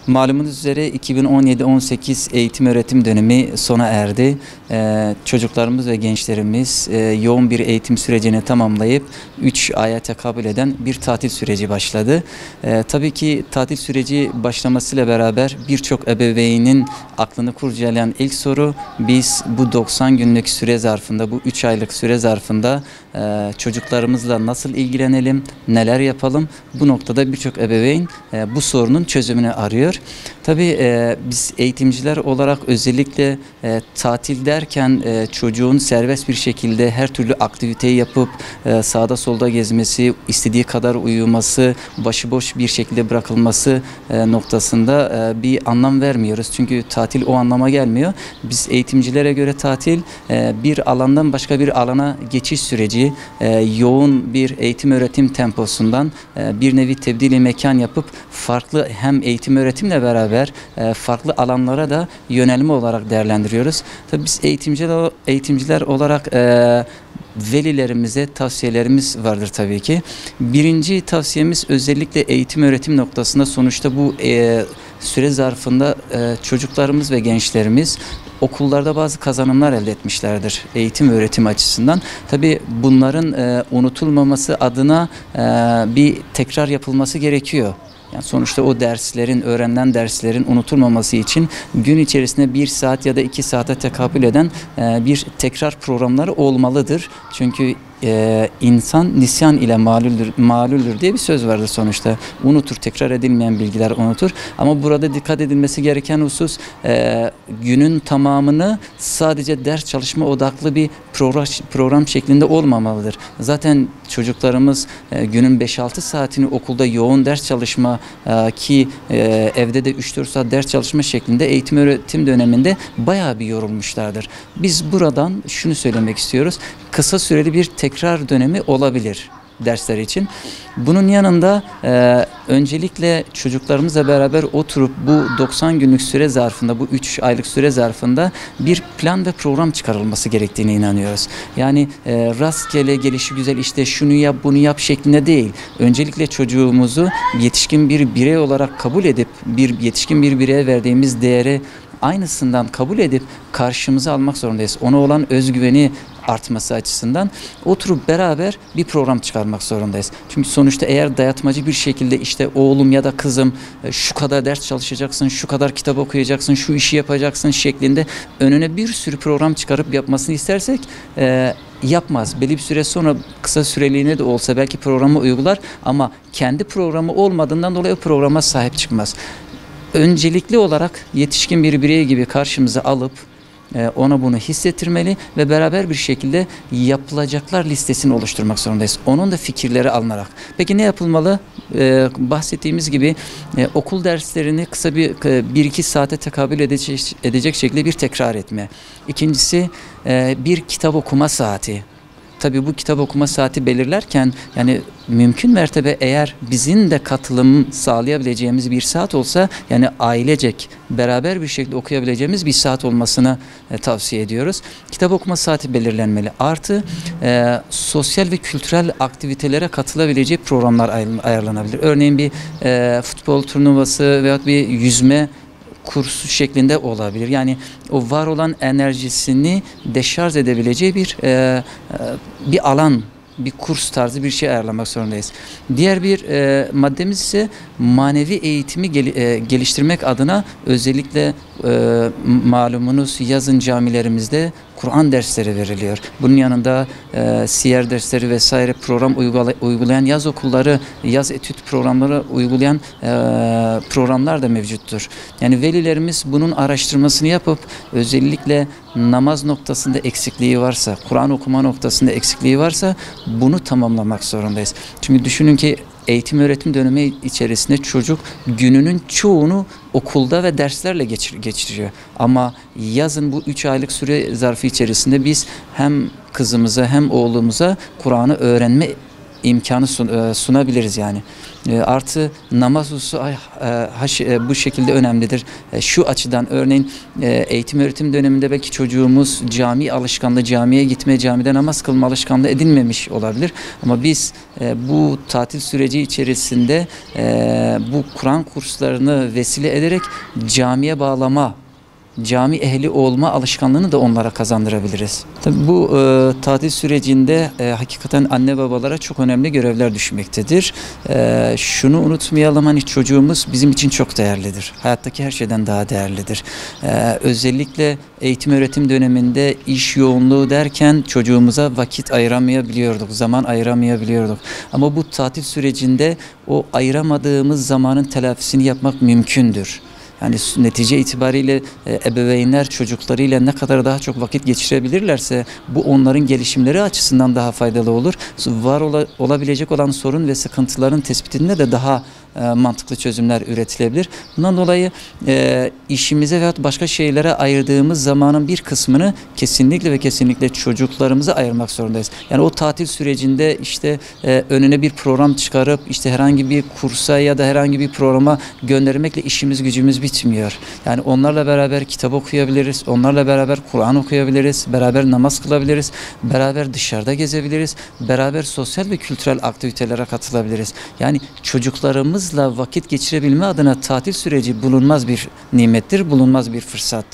Malumunuz üzere 2017-18 eğitim öğretim dönemi sona erdi. Çocuklarımız ve gençlerimiz yoğun bir eğitim sürecini tamamlayıp 3 aya tekabül eden bir tatil süreci başladı. Tabii ki tatil süreci başlamasıyla beraber birçok ebeveynin aklını kurcalayan ilk soru, biz bu 90 günlük süre zarfında, bu 3 aylık süre zarfında çocuklarımızla nasıl ilgilenelim, neler yapalım? Bu noktada birçok ebeveyn bu sorunun çözümünü arıyor. Tabii biz eğitimciler olarak özellikle tatil derken çocuğun serbest bir şekilde her türlü aktiviteyi yapıp sağda solda gezmesi, istediği kadar uyuması, başıboş bir şekilde bırakılması noktasında bir anlam vermiyoruz. Çünkü tatil o anlama gelmiyor. Biz eğitimcilere göre tatil bir alandan başka bir alana geçiş süreci, yoğun bir eğitim öğretim temposundan bir nevi tebdili mekan yapıp farklı hem eğitim öğretimle beraber farklı alanlara da yönelme olarak değerlendiriyoruz. Tabii biz eğitimciler olarak velilerimize tavsiyelerimiz vardır tabii ki. Birinci tavsiyemiz özellikle eğitim öğretim noktasında, sonuçta bu süre zarfında çocuklarımız ve gençlerimiz okullarda bazı kazanımlar elde etmişlerdir eğitim ve öğretim açısından. Tabii bunların unutulmaması adına bir tekrar yapılması gerekiyor. Yani sonuçta o derslerin, öğrenilen derslerin unutulmaması için gün içerisinde 1 saat ya da 2 saate tekabül eden bir tekrar programları olmalıdır. Çünkü insan nisyan ile malüldür diye bir söz vardır sonuçta. Unutur, tekrar edilmeyen bilgiler unutur. Ama burada dikkat edilmesi gereken husus, günün tamamını sadece ders çalışma odaklı bir program şeklinde olmamalıdır. Zaten çocuklarımız günün 5-6 saatini okulda yoğun ders çalışma ki evde de 3-4 saat ders çalışma şeklinde eğitim öğretim döneminde bayağı bir yorulmuşlardır. Biz buradan şunu söylemek istiyoruz. Kısa süreli bir tekrar dönemi olabilir dersler için. Bunun yanında öncelikle çocuklarımızla beraber oturup bu 90 günlük süre zarfında, bu 3 aylık süre zarfında bir plan ve program çıkarılması gerektiğine inanıyoruz. Yani rastgele gelişigüzel işte şunu yap bunu yap şeklinde değil. Öncelikle çocuğumuzu yetişkin bir birey olarak kabul edip yetişkin bir bireye verdiğimiz değeri aynısından kabul edip karşımıza almak zorundayız. Ona olan özgüveni artması açısından oturup beraber bir program çıkarmak zorundayız. Çünkü sonuçta eğer dayatmacı bir şekilde işte oğlum ya da kızım şu kadar ders çalışacaksın, şu kadar kitap okuyacaksın, şu işi yapacaksın şeklinde önüne bir sürü program çıkarıp yapmasını istersek yapmaz. Belli bir süre sonra kısa süreliğine de olsa belki programı uygular ama kendi programı olmadığından dolayı o programa sahip çıkmaz. Öncelikli olarak yetişkin bir birey gibi karşımıza alıp ona bunu hissettirmeli ve beraber bir şekilde yapılacaklar listesini oluşturmak zorundayız. Onun da fikirleri alınarak. Peki ne yapılmalı? Bahsettiğimiz gibi okul derslerini kısa bir 1-2 saate tekabül edecek şekilde bir tekrar etme. İkincisi bir kitap okuma saati. Tabii bu kitap okuma saati belirlerken yani mümkün mertebe eğer bizim de katılım sağlayabileceğimiz bir saat olsa, yani ailecek beraber bir şekilde okuyabileceğimiz bir saat olmasını tavsiye ediyoruz. Kitap okuma saati belirlenmeli. Artı sosyal ve kültürel aktivitelere katılabileceği programlar ayarlanabilir. Örneğin bir futbol turnuvası veyahut bir yüzme kursu şeklinde olabilir. Yani o var olan enerjisini deşarj edebileceği bir alan, bir kurs tarzı bir şey ayarlamak zorundayız. Diğer bir maddemiz ise manevi eğitimi geliştirmek adına özellikle malumunuz yazın camilerimizde Kur'an dersleri veriliyor. Bunun yanında siyer dersleri vesaire program uygulayan yaz okulları, yaz etüt programları uygulayan programlar da mevcuttur. Yani velilerimiz bunun araştırmasını yapıp özellikle namaz noktasında eksikliği varsa, Kur'an okuma noktasında eksikliği varsa bunu tamamlamak zorundayız. Çünkü düşünün ki eğitim öğretim dönemi içerisinde çocuk gününün çoğunu okulda ve derslerle geçiriyor. Ama yazın bu 3 aylık süre zarfı içerisinde biz hem kızımıza hem oğlumuza Kur'an'ı öğrenme imkanı sunabiliriz yani. Artı namaz hususu bu şekilde önemlidir. Şu açıdan örneğin eğitim öğretim döneminde belki çocuğumuz cami alışkanlığı, camiye gitme, camide namaz kılma alışkanlığı edinmemiş olabilir. Ama biz bu tatil süreci içerisinde bu Kur'an kurslarını vesile ederek camiye bağlama, cami ehli olma alışkanlığını da onlara kazandırabiliriz. Tabii bu tatil sürecinde hakikaten anne babalara çok önemli görevler düşmektedir. Şunu unutmayalım, hani çocuğumuz bizim için çok değerlidir. Hayattaki her şeyden daha değerlidir. Özellikle eğitim öğretim döneminde iş yoğunluğu derken çocuğumuza vakit ayıramayabiliyorduk, zaman ayıramayabiliyorduk. Ama bu tatil sürecinde o ayıramadığımız zamanın telafisini yapmak mümkündür. Yani netice itibariyle ebeveynler çocuklarıyla ne kadar daha çok vakit geçirebilirlerse bu onların gelişimleri açısından daha faydalı olur. Olabilecek olan sorun ve sıkıntıların tespitinde de daha mantıklı çözümler üretilebilir. Bundan dolayı işimize veyahut başka şeylere ayırdığımız zamanın bir kısmını kesinlikle ve kesinlikle çocuklarımıza ayırmak zorundayız. Yani o tatil sürecinde işte önüne bir program çıkarıp işte herhangi bir kursa ya da herhangi bir programa göndermekle işimiz gücümüz bitmiyor. Yani onlarla beraber kitap okuyabiliriz, onlarla beraber Kur'an okuyabiliriz, beraber namaz kılabiliriz, beraber dışarıda gezebiliriz, beraber sosyal ve kültürel aktivitelere katılabiliriz. Yani çocuklarımızla vakit geçirebilme adına tatil süreci bulunmaz bir nimettir, bulunmaz bir fırsattır.